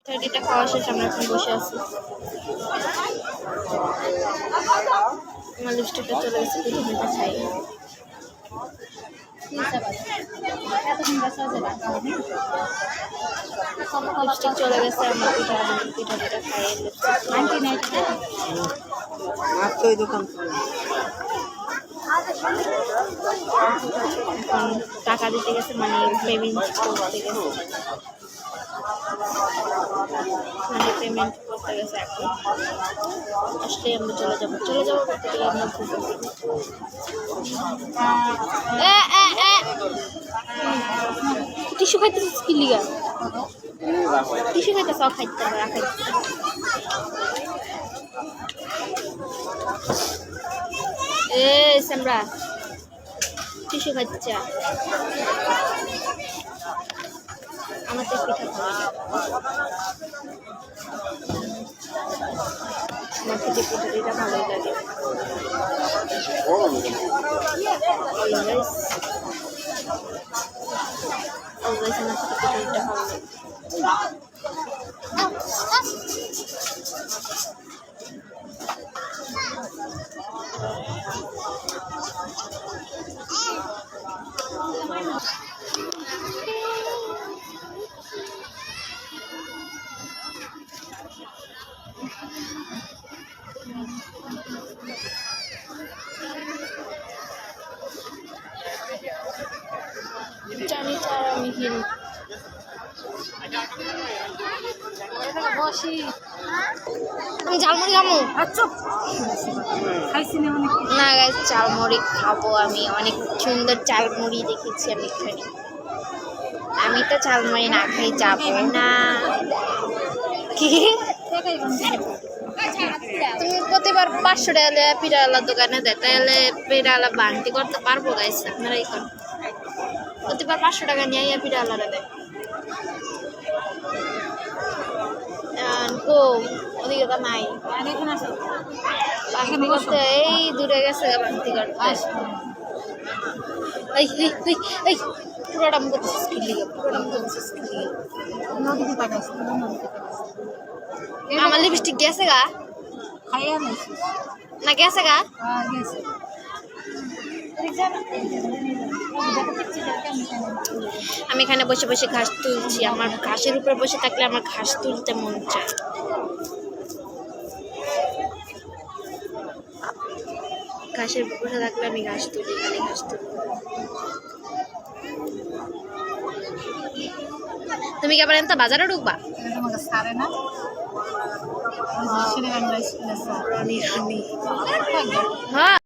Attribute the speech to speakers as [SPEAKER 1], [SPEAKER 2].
[SPEAKER 1] এটা খাওয়া শেষ, আমরা এখন বসে আছি। আমার লিপস্টিকটা চলে গেছে, পিঠা খাই। লিপস্টিক চলে গেছে, আমরা পিঠা খাই। এখন টাকা দিতে গেছে, মানে পেমেন্ট করতে গেছে, এখন আসলে আমরা চলে যাবো করতে গেলে আমরা টিস্যু খাইতেছিস কি লিগা? টিস্যু খাইতেছ, খাইতে রাখাই। আমরা টিস্যু খাইতে আমার তো পিঠা খাওয়া আমার থেকে পিঠাটা ভালোই লাগে। আমার থেকে পিঠাটা ভালো লাগে। আমি ঝালমুড়ি খাবো। না গাইস, ঝালমুড়ি খাবো আমি। অনেক সুন্দর ঝালমুড়ি দেখেছি আমি এখানে। আমি তো ঝালমুড়ি না খাই যাবো না। কি তুমি প্রতিবার 500 টাকা পিঠাওয়ালার দোকানে দেয়, তাহলে পিঠাওয়ালা বান্টি করতে পারবো গাইস? আপনারা এখন প্রতিবার 500 টাকা নিয়ে পিঠাওয়ালারা দেয়। ওদিকে তো নাই, বান্টি করতে এই দূরে গেছে বান্টি করতে। পুরোটা মুখ আমার লিপস্টিক গেছে গা না? গেছে গা? আমি এখানে বসে বসে ঘাস তুলছি। আমার ঘাসের উপরে বসে থাকলে আমার ঘাস তুলতে মন চায়। ঘাসের উপর বসে থাকলে আমি ঘাস তুলি, খালি ঘাস তুলি। তুমি কি আবার এনতা বাজারে ঢুকবা? হ্যাঁ।